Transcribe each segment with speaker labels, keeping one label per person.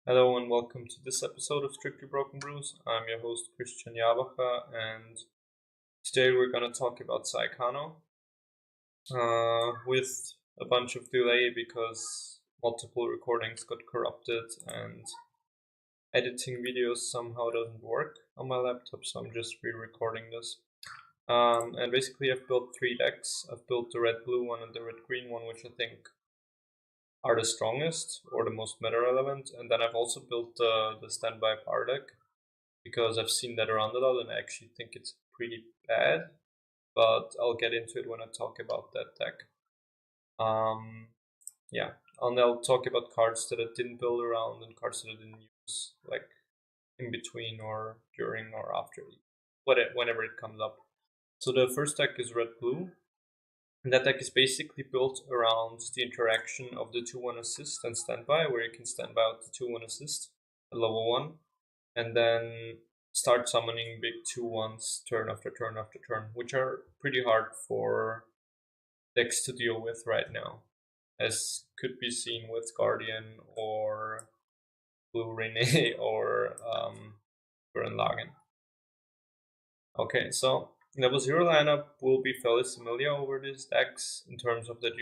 Speaker 1: Hello and welcome to this episode of Strictly Broken Brews. I'm your host Christian Jabacher, and today we're going to talk about Saekano with a bunch of delay because multiple recordings got corrupted and editing videos somehow doesn't work on my laptop, so I'm just re-recording this. And basically I've built 3 decks. I've built the red-blue one and the red-green one, which I think are the strongest or the most meta relevant, and then I've also built the standby power deck because I've seen that around a lot and I actually think it's pretty bad, but I'll get into it when I talk about that deck. Yeah, and I'll talk about cards that I didn't build around and cards that I didn't use, like in between or during or after, whenever it comes up. So the first deck is red-blue. And that deck is basically built around the interaction of the 2-1 assist and standby, where you can standby out the 2-1 assist at level 1, and then start summoning big 2-1s turn after turn after turn, which are pretty hard for decks to deal with right now, as could be seen with Guardian or Blue Rene or Gurren Lagann. Okay, so level 0 lineup will be fairly familiar over these decks in terms of that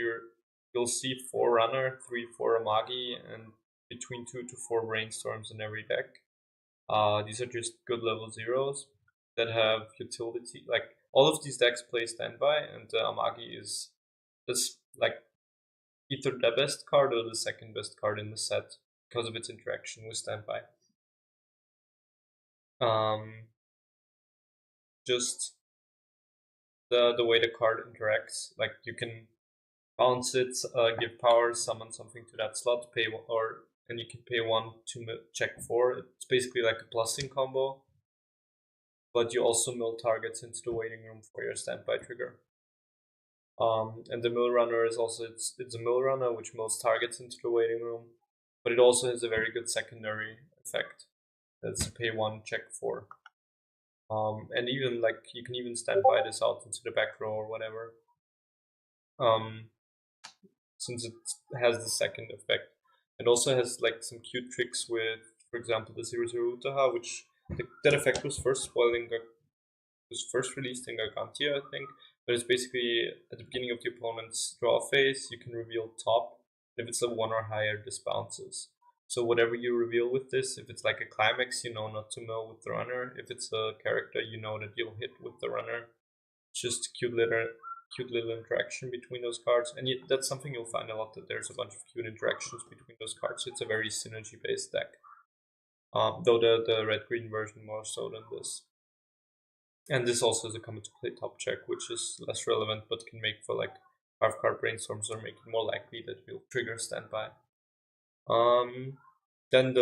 Speaker 1: you'll see 4 Runner, 3-4 Amagi, and between 2 to 4 Brainstorms in every deck. These are just good level 0s that have utility. Like, all of these decks play standby, and Amagi is like either the best card or the second best card in the set because of its interaction with standby. Just the way the card interacts, like you can bounce it, give power, summon something to that slot, and you can pay 1 to check 4. It's basically like a plussing combo, but you also mill targets into the waiting room for your standby trigger. And the mill runner is also it's a mill runner which mills targets into the waiting room, but it also has a very good secondary effect. That's pay 1, check 4. And even like you can even standby this out into the back row or whatever. Since it has the second effect. It also has like some cute tricks with, for example, the 0-0 Utaha, which that effect was first released in Gargantia, I think. But it's basically at the beginning of the opponent's draw phase, you can reveal top. If it's a 1 or higher, this bounces. So whatever you reveal with this, if it's like a climax, you know not to mill with the runner. If it's a character, you know that you'll hit with the runner. It's just cute little interaction between those cards, and that's something you'll find a lot, that there's a bunch of cute interactions between those cards. It's a very synergy based deck, though the red-green version more so than this. And this also has a come to play top check, which is less relevant but can make for like 5-card brainstorms or make it more likely that you'll trigger standby. Then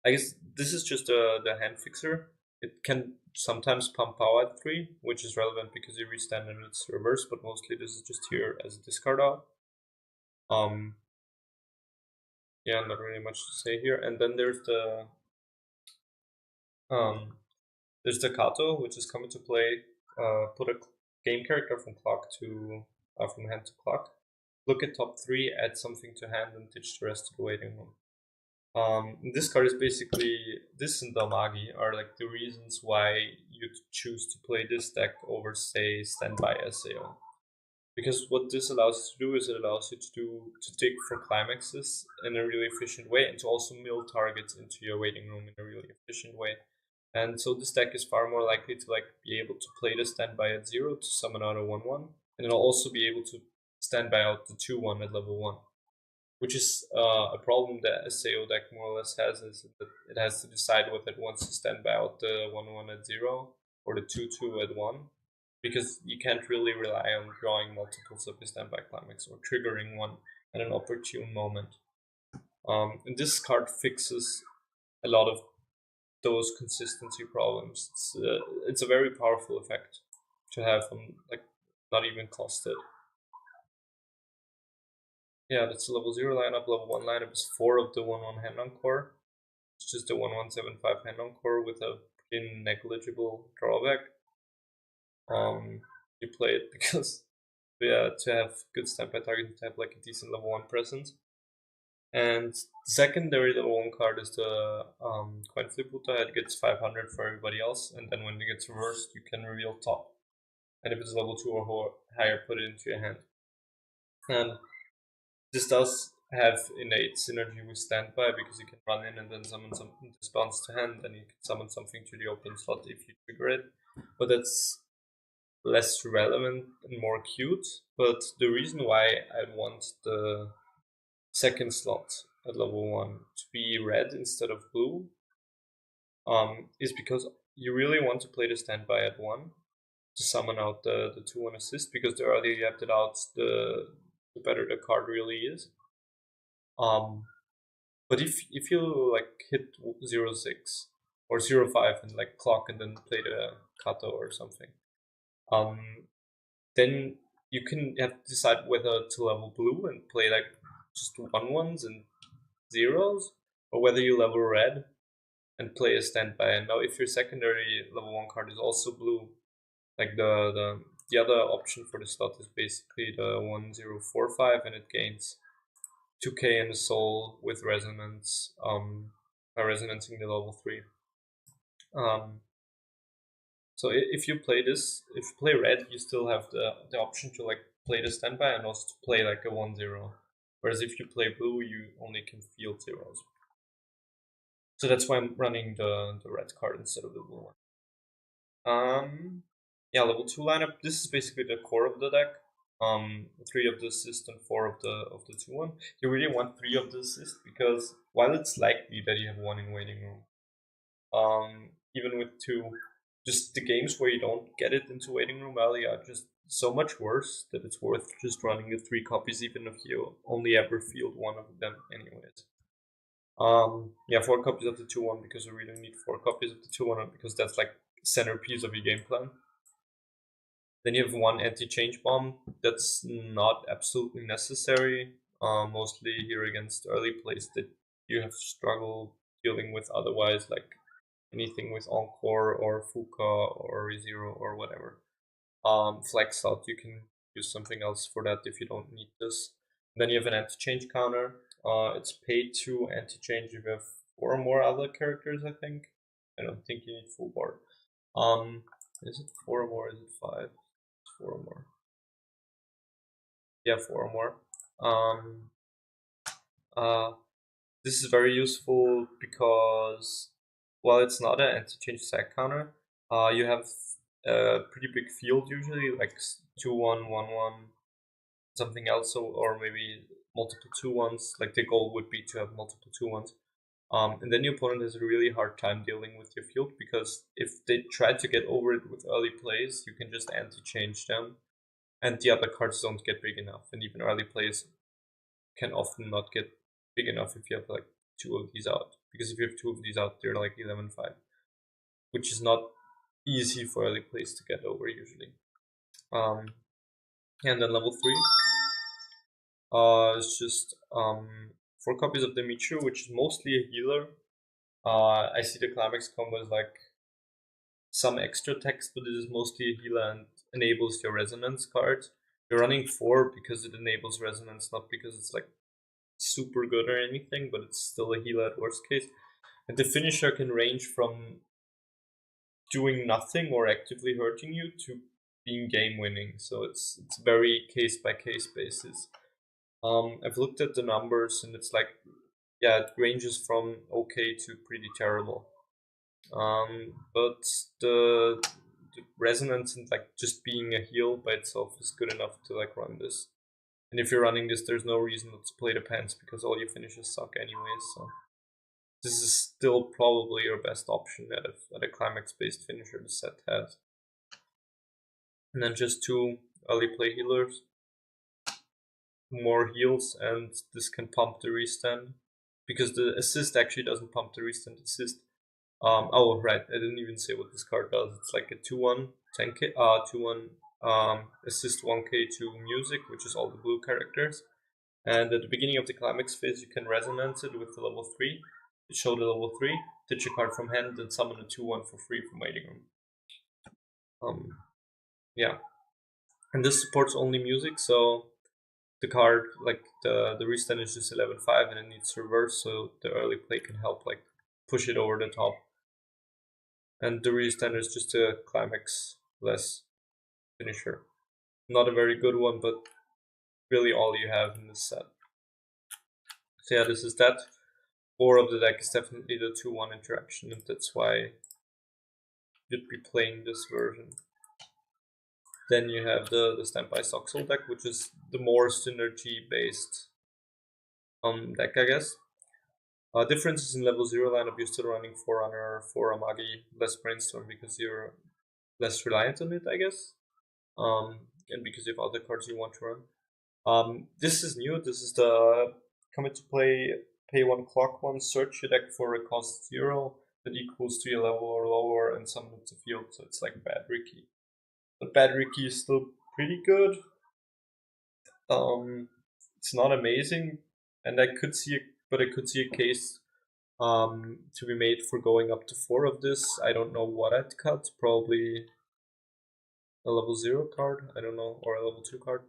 Speaker 1: I guess this is just the hand fixer. It can sometimes pump power at 3, which is relevant because you restand and it's reverse, but mostly this is just here as a discard out. Yeah, not really much to say here. And then there's the Kato, which is coming to play. Put a game character from hand to clock. Look at top 3, add something to hand, and ditch the rest to the waiting room. This card is basically, this and Damagi are like the reasons why you'd choose to play this deck over, say, Standby SAO. Because what this allows you to do is it allows you to dig for climaxes in a really efficient way, and to also mill targets into your waiting room in a really efficient way. And so this deck is far more likely to like be able to play the standby at 0 to summon out a 1-1, and it'll also be able to standby out the 2-1 at level 1. Which is a problem that SAO deck more or less has, is that it has to decide whether it wants to standby out the 1-1 at 0 or the 2-2 at 1, because you can't really rely on drawing multiples of your standby climax or triggering one at an opportune moment. And this card fixes a lot of those consistency problems. It's a very powerful effect to have on, like, not even costed. Yeah, that's a level 0 lineup. Level 1 lineup is 4 of the 1-1 hand-on core. It's just a 1-1-7-5 hand-on core with a pretty negligible drawback. You play it because to have good standby target, to have like a decent level 1 presence. And the secondary level 1 card is the Coin Flip Buta. It gets 500 for everybody else, and then when it gets reversed, you can reveal top. And if it's level 2 or higher, put it into your hand. And this does have innate synergy with standby because you can run in and then summon something to bounce to hand, and you can summon something to the open slot if you trigger it. But that's less relevant and more cute. But the reason why I want the second slot at level 1 to be red instead of blue is because you really want to play the standby at 1 to summon out the 2-1 assist, because the earlier you have it out, the better the card really is. But if you like hit 0-6 or 0-5 and like clock and then play the Kato or something, then you can have to decide whether to level blue and play like just 1-1s and 0s, or whether you level red and play a standby. And now if your secondary level 1 card is also blue, like the other option for the slot is basically the 1045, and it gains 2k in the soul with resonance, by resonancing the level 3. So if you play this, if you play red, you still have the option to like play the standby and also to play like a 1-0. Whereas if you play blue, you only can field zeros. So that's why I'm running the red card instead of the blue one. Yeah, level 2 lineup. This is basically the core of the deck. 3 of the assist and 4 of the 2-1. You really want 3 of the assist because while it's likely that you have 1 in waiting room, even with 2, just the games where you don't get it into waiting room early are just so much worse that it's worth just running the 3 copies, even if you only ever field 1 of them anyways. Yeah, 4 copies of the 2-1 because you really need 4 copies of the 2-1 because that's like centerpiece of your game plan. Then you have 1 anti-change bomb. That's not absolutely necessary. Mostly here against early plays that you have struggled dealing with otherwise, like anything with Encore or Fuka or Zero or whatever. Flex out, you can use something else for that if you don't need this. Then you have an anti-change counter. It's paid to anti-change if you have 4 or more other characters, I think. I don't think you need full board. Is it 4 or more? Is it 5? It's 4 or more. Yeah, 4 or more. This is very useful because while it's not an anti-change sack counter, you have a pretty big field usually, like 2-1, 1-1, something else, or maybe multiple 2-1s. Like the goal would be to have multiple 2-1s. And then your opponent has a really hard time dealing with your field because if they try to get over it with early plays, you can just anti-change them, and the other cards don't get big enough. And even early plays can often not get big enough if you have like 2 of these out. Because if you have 2 of these out, they're like 11-5, which is not easy for early plays to get over usually. And then level 3 is just 4 copies of the Michu, which is mostly a healer. I see the Climax combo as like some extra text, but it is mostly a healer and enables your resonance card. You're running 4 because it enables resonance, not because it's like super good or anything, but it's still a healer at worst case. And the finisher can range from doing nothing or actively hurting you to being game winning. So it's very case by case basis. I've looked at the numbers and it's like, yeah, it ranges from okay to pretty terrible. But the resonance and like just being a heal by itself is good enough to like run this. And if you're running this, there's no reason not to play the pants because all your finishes suck anyways. So this is still probably your best option at a climax-based finisher the set has. And then just 2 early play healers, more heals, and this can pump the restand because the assist actually doesn't pump the restand assist. Oh right, I didn't even say what this card does. It's like a 2-1 10k, 2-1 assist 1k to music, which is all the blue characters. And at the beginning of the climax phase, you can resonance it with the level 3. Show the level 3, ditch a card from hand, and summon a 2-1 for free from waiting room. Yeah. And this supports only music, so the card, like the restand is just 11-5 and it needs to reverse, so the early play can help like push it over the top. And the restand is just a climax less finisher. Not a very good one, but really all you have in this set. So yeah, this is that. Core of the deck is definitely the 2-1 interaction, and that's why you'd be playing this version. Then you have the Standby Soxel deck, which is the more synergy-based deck, I guess. Differences in level 0 lineup, you're still running Forerunner, Amagi, less Brainstorm because you're less reliant on it, I guess. And because you have other cards you want to run. This is new. This is the come into play, pay 1 clock 1, search your deck for a cost 0 that equals to your level or lower and summon it to field. So it's like Bad Ricky. But Bad Ricky is still pretty good. It's not amazing, and I could see a case to be made for going up to 4 of this. I don't know what I'd cut. Probably a level 0 card. I don't know, or a level 2 card.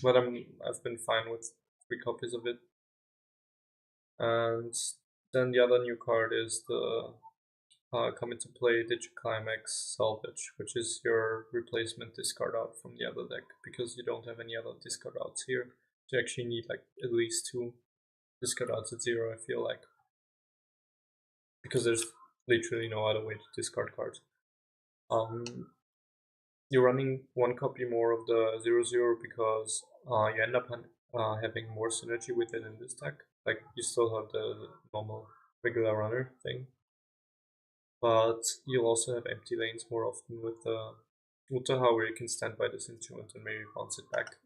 Speaker 1: But I've been fine with 3 copies of it. And then the other new card is the come into play Digiclimax Salvage, which is your replacement discard out from the other deck, because you don't have any other discard outs here. So you actually need like at least 2 discard outs at 0, I feel like. Because there's literally no other way to discard cards. You're running 1 copy more of the 0/0 because you end up having more synergy with it in this deck. Like, you still have the normal regular runner thing, but you'll also have empty lanes more often with the Utaha, where you can stand by this instrument and maybe bounce it back.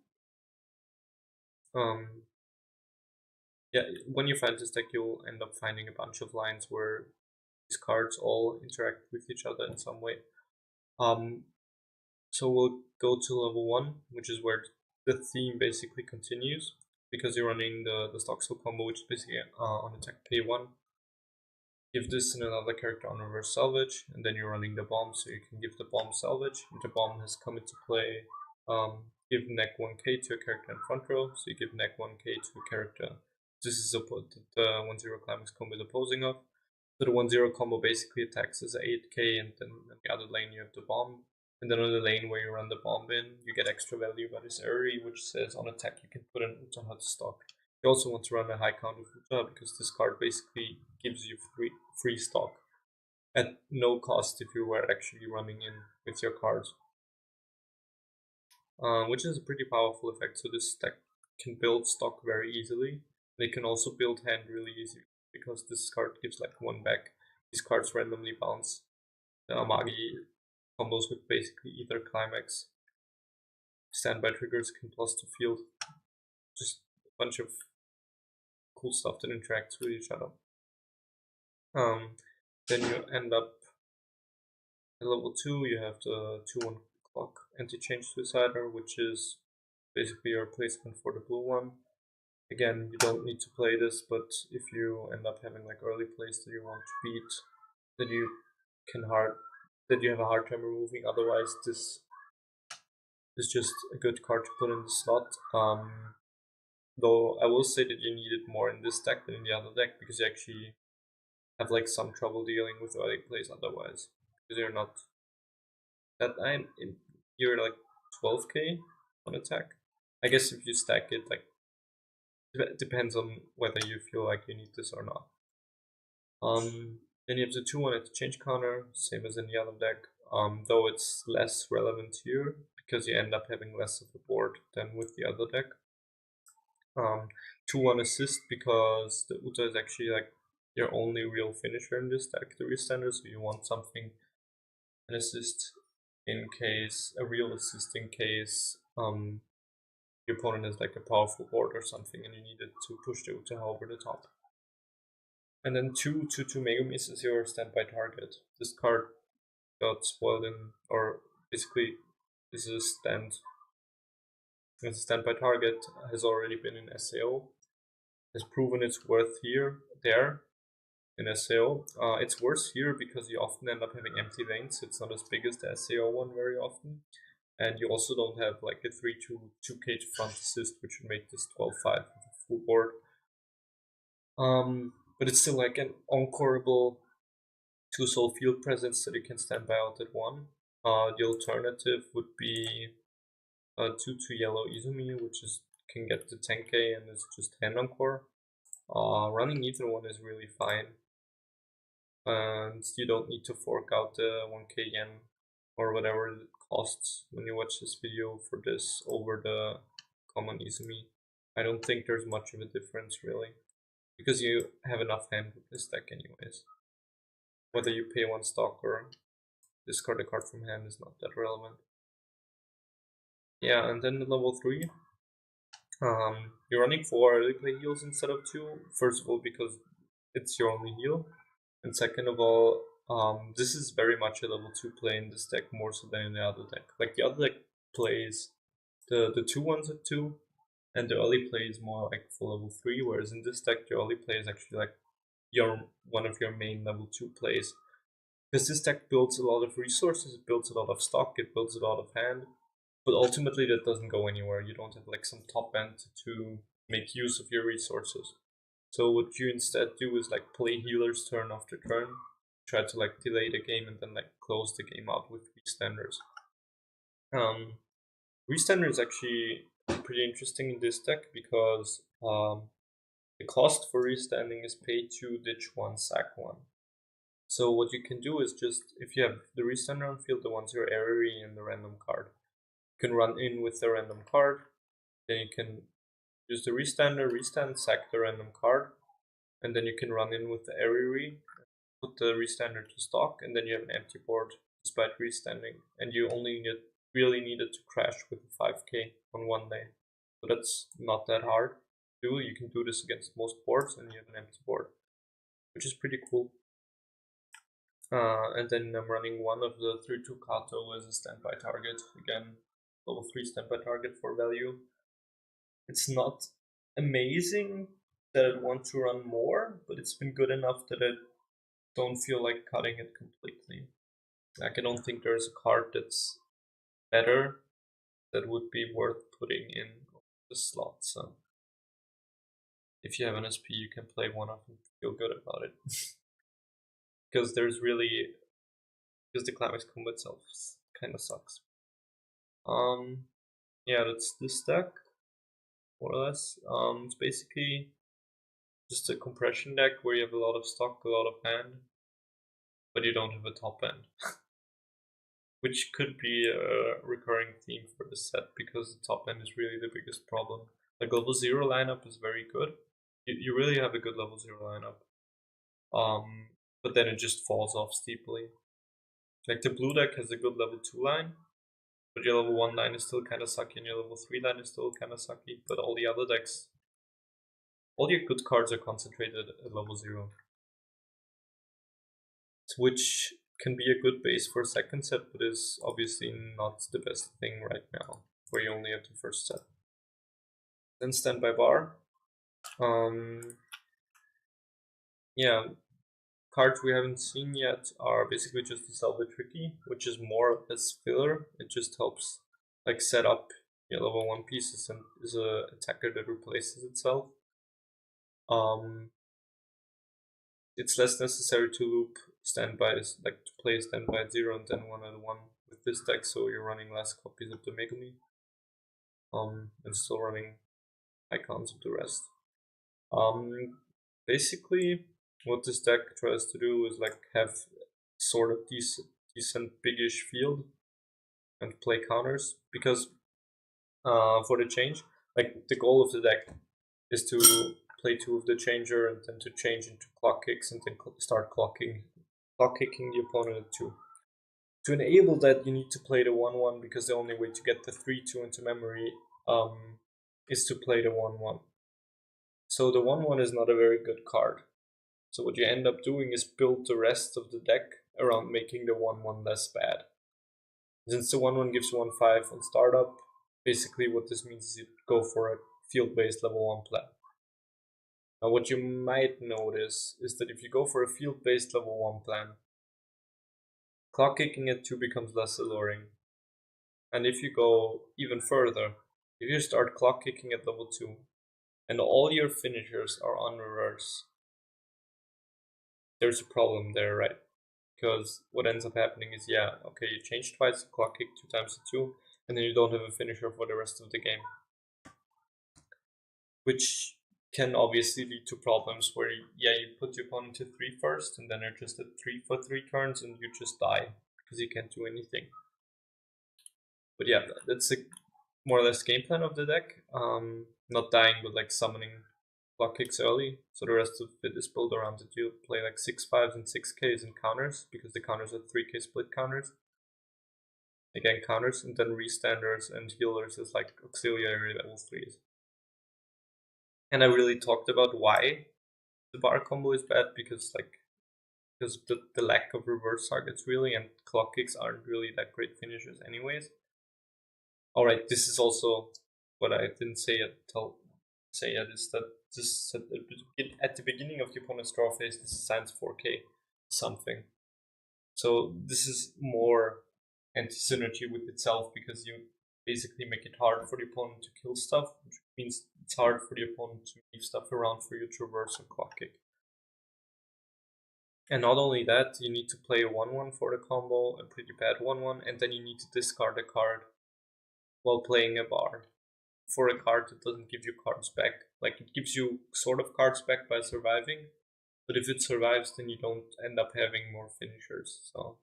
Speaker 1: Yeah, when you find this deck, you'll end up finding a bunch of lines where these cards all interact with each other in some way. So we'll go to level 1, which is where the theme basically continues, because you're running the Stockstill combo, which is basically on attack pay 1. Give this and another character on reverse salvage, and then you're running the bomb, so you can give the bomb salvage. And the bomb has come into play. Give neck 1k to a character in front row, so you give neck 1k to a character. This is the 1/0 climax combo is opposing of. So the 1/0 combo basically attacks as 8k, and then on the other lane you have the bomb. And then on the lane where you run the bomb in, you get extra value by this Uri, which says on attack you can put an Utaha to stock. You also want to run a high count of Utaha because this card basically gives you free stock at no cost if you were actually running in with your cards. Which is a pretty powerful effect. So this deck can build stock very easily. They can also build hand really easy because this card gives like 1 back. These cards randomly bounce. The Amagi combos with basically either climax. Standby triggers can plus to field. Just a bunch of cool stuff that interacts with each other. Then you end up at level 2, you have the 2/1 clock anti-change suicider, which is basically your replacement for the blue one. Again, you don't need to play this, but if you end up having like early plays that you want to beat, that you have a hard time removing, otherwise this is just a good card to put in the slot. Though I will say that you need it more in this deck than in the other deck, because you actually have like some trouble dealing with early plays otherwise, because you're not that you're like 12k on attack. I guess if you stack it, like, it depends on whether you feel like you need this or not. Then you have the 2/1 at the change counter, same as in the other deck, though it's less relevant here because you end up having less of a board than with the other deck. 2/1 assist because the Uta is actually like your only real finisher in this deck, the restander, so you want something, an assist in case, a real assist in case your opponent has like a powerful board or something and you need it to push the Uta over the top. And then 2/2 Megumi is your standby target. This card got spoiled in, or basically this is a standby target, has already been in SAO, has proven its worth there in SAO. It's worse here because you often end up having empty lanes. It's not as big as the SAO one very often. and you also don't have like a 3-2 2k to front assist, which would make this 12-5 with a full board. But it's still like an encoreable 2-soul field presence that you can stand by out at 1. The alternative would be a 2-2 yellow Izumi, which is can get to 10k and is just hand encore. Running either one is really fine, and you don't need to fork out the 1k yen or whatever it costs when you watch this video for this over the common Izumi. I don't think there's much of a difference really, because you have enough hand with this deck anyways. Whether you pay 1 stock or discard a card from hand is not that relevant. Yeah, and then the level 3. You're running 4 early play heals instead of 2. First of all, because it's your only heal. And second of all, this is very much a level 2 play in this deck more so than in the other deck. Like the other deck plays the 2-1s at 2, and the early play is more like for level 3, whereas in this deck the early play is actually like one of your main level 2 plays. Because this deck builds a lot of resources, it builds a lot of stock, it builds a lot of hand, but ultimately that doesn't go anywhere. You don't have like some top end to make use of your resources. So what you instead do is like play healer's turn after turn, try to like delay the game and then like close the game out with restanders. Restander is actually pretty interesting in this deck because the cost for restanding is pay 2, ditch 1, sack 1. So what you can do is just, if you have the restander on field, the ones your area and the random card, you can run in with the random card, then you can use the restander, restand, sack the random card, and then you can run in with the area, put the restander to stock, and then you have an empty board despite restanding, and you only really needed to crash with a 5k on one day. So that's not that hard to do. You can do this against most boards and you have an empty board, which is pretty cool. And then I'm running one of the 3-2 Kato as a standby target. Again, level 3 standby target for value. It's not amazing that I'd want to run more, but it's been good enough that I don't feel like cutting it completely. Like, I don't think there's a card that's better that would be worth putting in the slot. So if you have an SP, you can play one of them, feel good about it. Because the climax combo itself kind of sucks. Yeah, that's this deck, more or less. It's basically just a compression deck where you have a lot of stock, a lot of hand, but you don't have a top end. Which could be a recurring theme for this set, because the top end is really the biggest problem. Like, level 0 lineup is very good. You really have a good level 0 lineup. But then it just falls off steeply. Like, the blue deck has a good level 2 line, but your level 1 line is still kind of sucky, and your level 3 line is still kind of sucky. But all the other decks, all your good cards are concentrated at level 0. Which can be a good base for a second set, but is obviously not the best thing right now, where you only have the first set. Then standby bar. Yeah, cards we haven't seen yet are basically just the Salva Tricky, which is more as filler. It just helps like set up your level 1 pieces and is a attacker that replaces itself. It's less necessary to loop standbys, like to play standby at 0 and then 1 at 1 with this deck, so you're running less copies of the Megumi. And still running icons of the rest. Basically, what this deck tries to do is like have sort of decent biggish field and play counters, because for the change, like the goal of the deck is to play 2 of the changer and then to change into clock kicks and then start clock kicking the opponent at 2. To enable that, you need to play the 1-1, because the only way to get the 3-2 into memory is to play the 1-1. So the 1-1 is not a very good card. So what you end up doing is build the rest of the deck around making the 1-1 less bad. Since the 1-1 gives 1-5 on startup, basically what this means is you go for a field-based level 1 plan. Now what you might notice is that if you go for a field-based level 1 plan, clock kicking at 2 becomes less alluring. And if you go even further, if you start clock kicking at level 2, and all your finishers are on reverse, there's a problem there, right? Because what ends up happening is, yeah, okay, you change twice, clock kick 2 times to 2, and then you don't have a finisher for the rest of the game. Which can obviously lead to problems where, yeah, you put your opponent to 3 first, and then they're just at 3 for 3 turns, and you just die, because you can't do anything. But yeah, that's a more or less game plan of the deck. Not dying, but like summoning clock kicks early, so the rest of it is built around it. You play like 6/5s and 6Ks and counters, because the counters are 3K split counters. Again, counters, and then restanders and healers is like auxiliary level 3s. And I really talked about why the bar combo is bad, because of the lack of reverse targets really, and clock kicks aren't really that great finishers anyways. Alright, this is also what I didn't say yet, is that this at the beginning of the opponent's draw phase, this assigns 4K something. So this is more anti-synergy with itself, because you basically make it hard for the opponent to kill stuff, which means it's hard for the opponent to leave stuff around for you to reverse or clock kick. And not only that, you need to play a 1/1 for the combo, a pretty bad 1/1, and then you need to discard a card while playing a bar for a card that doesn't give you cards back. Like, it gives you sort of cards back by surviving, but if it survives, then you don't end up having more finishers. So,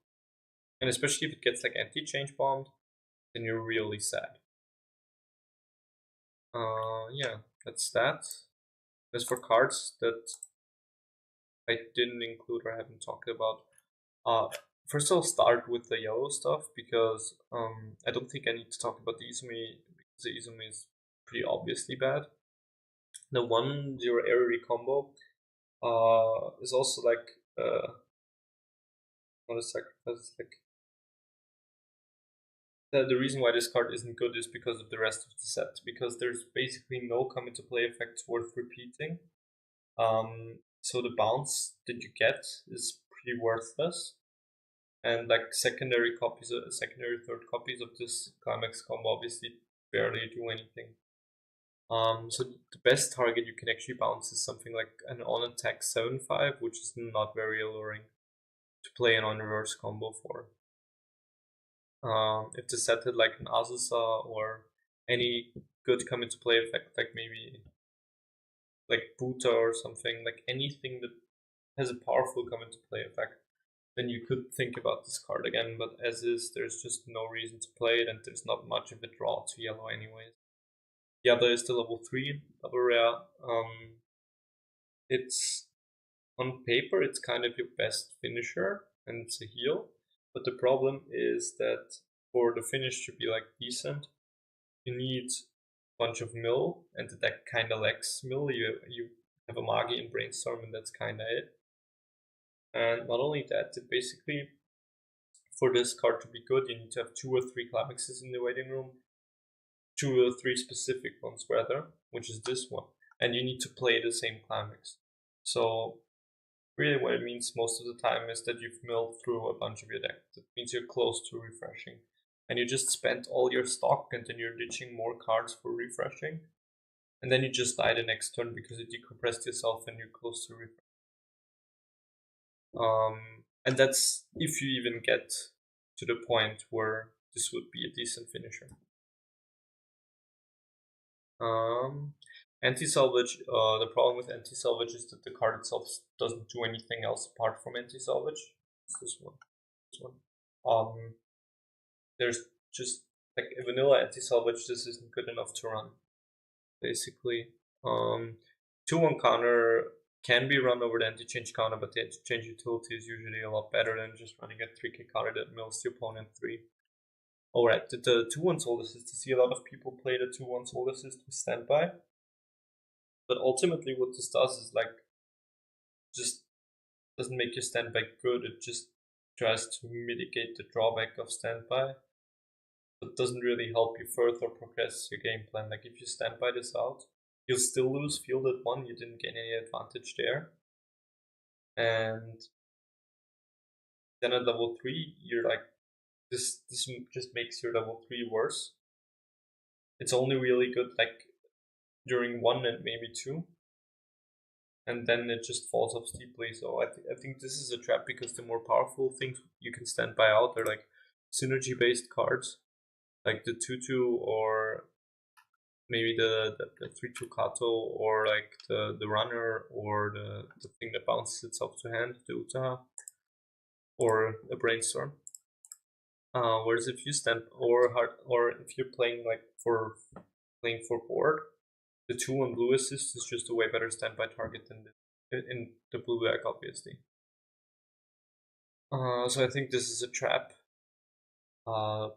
Speaker 1: and especially if it gets like anti-change bombed, then you're really sad. Yeah, that's that. As for cards that I didn't include or haven't talked about, first I'll start with the yellow stuff, because I don't think I need to talk about the Izumi, because the Izumi is pretty obviously bad. The 1/0 area combo is also like not a sacrifice. Like, the reason why this card isn't good is because of the rest of the set, because there's basically no come into play effects worth repeating. So the bounce that you get is pretty worthless, and like secondary third copies of this climax combo obviously barely do anything. So the best target you can actually bounce is something like an on attack 7/5, which is not very alluring to play an on reverse combo for. If the set had like an Azusa or any good come into play effect, like maybe like Buta or something, like anything that has a powerful come into play effect, then you could think about this card again. But as is, there's just no reason to play it, and there's not much of a draw to yellow anyways. The other is the level 3 double rare. It's on paper, it's kind of your best finisher, and it's a heal. But the problem is that for the finish to be like decent, you need a bunch of mill, and the deck kind of lacks mill. You have a Magi and Brainstorm, and that's kind of it. And not only that, it basically, for this card to be good, you need to have 2 or 3 climaxes in the waiting room, 2 or 3 specific ones rather, which is this one, and you need to play the same climax. So really what it means most of the time is that you've milled through a bunch of your deck. That means you're close to refreshing, and you just spent all your stock, and then you're ditching more cards for refreshing, and then you just die the next turn because you decompressed yourself and you're close to refresh. And that's if you even get to the point where this would be a decent finisher. Anti-salvage, the problem with anti-salvage is that the card itself doesn't do anything else apart from anti-salvage. It's this one. There's just like a vanilla anti-salvage, this isn't good enough to run, basically. 2/1 counter can be run over the anti-change counter, but the anti-change utility is usually a lot better than just running a 3K counter that mills the opponent 3. Alright, the 2/1 Soul Assist. I see a lot of people play the 2/1 Soul Assist with standby. But ultimately what this does is like, just doesn't make your standby good, it just tries to mitigate the drawback of standby. But doesn't really help you further progress your game plan. Like, if you standby this out, you'll still lose field at 1, you didn't gain any advantage there. And then at level 3, you're like this just makes your level 3 worse. It's only really good like during 1 and maybe 2, and then it just falls off steeply. So I think this is a trap because the more powerful things you can stand by out are like synergy based cards, like the 2/2 or maybe the 3/2 Kato, or like the runner, or the thing that bounces itself to hand, the Utaha, or a brainstorm. Whereas if you stand or if you're playing like for playing for board, the 2 and blue assist is just a way better standby target than in the blue deck, obviously. So I think this is a trap,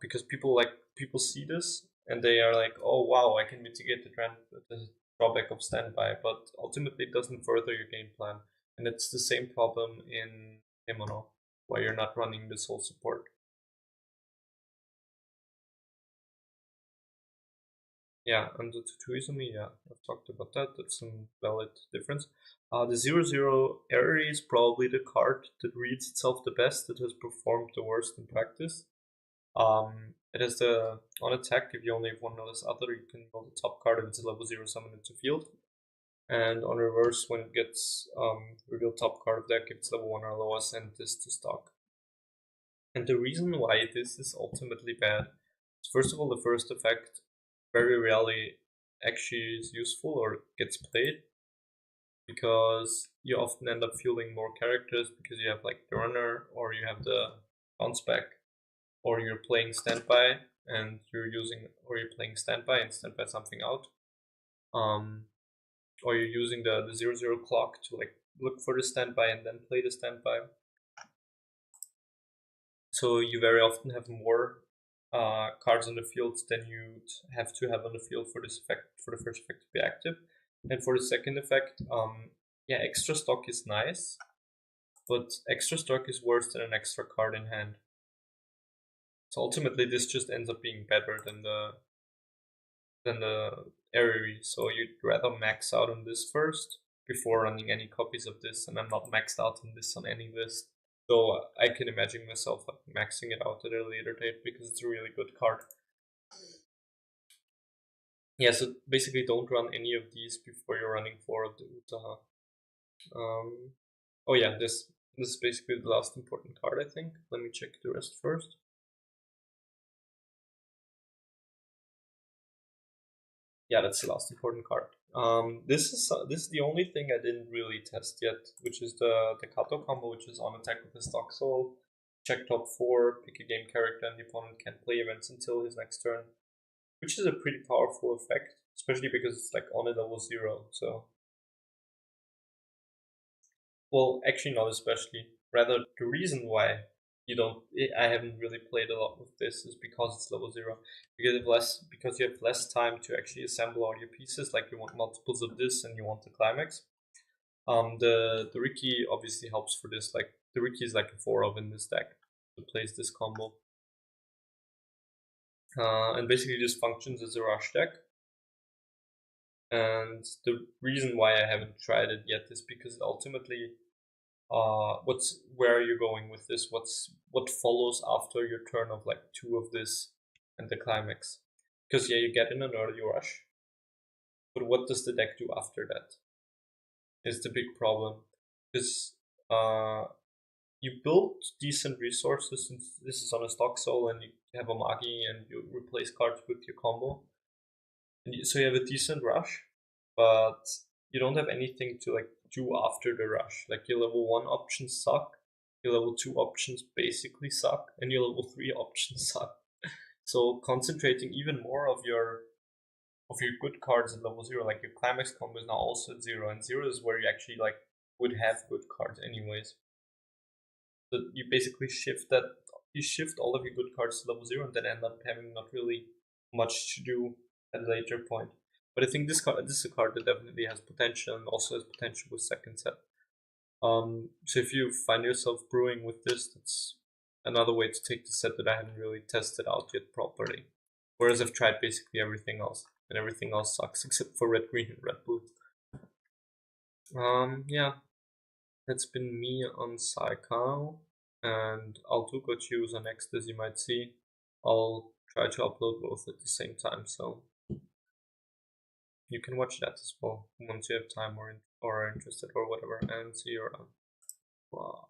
Speaker 1: because people see this and they are like, oh wow, I can mitigate the drawback of standby, but ultimately it doesn't further your game plan, and it's the same problem in Kemono, why you're not running this whole support. Yeah, and the Tuizumi, yeah, I've talked about that. That's some valid difference. The 0/0 Eri is probably the card that reads itself the best, that has performed the worst in practice. It has the on attack, if you only have one less other, you can roll the top card if it's a level 0 summon into field. And on reverse, when it gets reveal top card of deck, if it's level 1 or lower, send this to stock. And the reason why this is ultimately bad is, first of all, the first effect very rarely actually is useful or gets played, because you often end up fielding more characters because you have like the runner, or you have the bounce back, or you're playing standby and you're playing standby and standby something out, or you're using the 0/0 clock to like look for the standby and then play the standby. So you very often have more cards on the field than you'd have to have on the field for this effect, for the first effect to be active. And for the second effect, yeah, extra stock is nice, but extra stock is worse than an extra card in hand. So ultimately, this just ends up being better than the Eri. So you'd rather max out on this first before running any copies of this, and I'm not maxed out on this on any list. So I can imagine myself like maxing it out at a later date because it's a really good card. Yeah, so basically don't run any of these before you're running 4 of the Utaha. Oh yeah, this is basically the last important card, I think. Let me check the rest first. Yeah, that's the last important card. This is the only thing I didn't really test yet, which is the Kato combo, which is on attack with the stock soul, check top 4, pick a game character, and the opponent can't play events until his next turn, which is a pretty powerful effect, especially because it's like on a level 0. So, well, actually not especially. Rather, the reason why I haven't really played a lot with this is because it's level 0. Because you have less time to actually assemble all your pieces. Like you want multiples of this and you want the climax. The Riki obviously helps for this. Like the Riki is like a 4 of in this deck that plays this combo. And basically just functions as a rush deck. And the reason why I haven't tried it yet is because ultimately, where are you going with this? What follows after your turn of like 2 of this and the climax? Because yeah, you get in an early rush, but what does the deck do after that? Is the big problem. Because you build decent resources since this is on a stock soul and you have a Magi and you replace cards with your combo. So you have a decent rush, but you don't have anything to like do after the rush. Like your level 1 options suck, your level 2 options basically suck, and your level 3 options suck. So concentrating even more of your good cards at level 0, like your climax combo is now also at 0, and 0 is where you actually like would have good cards anyways. So you basically shift all of your good cards to level 0 and then end up having not really much to do at a later point. But I think this is a card that definitely has potential and also has potential with second set. So if you find yourself brewing with this, that's another way to take the set that I haven't really tested out yet properly. Whereas I've tried basically everything else, and everything else sucks except for red, green, and red, blue. Yeah, that's been me on Saekano. and I'll do Got Choose on next, as you might see. I'll try to upload both at the same time, so you can watch that as well once you have time or are interested or whatever. And see you around. Wow.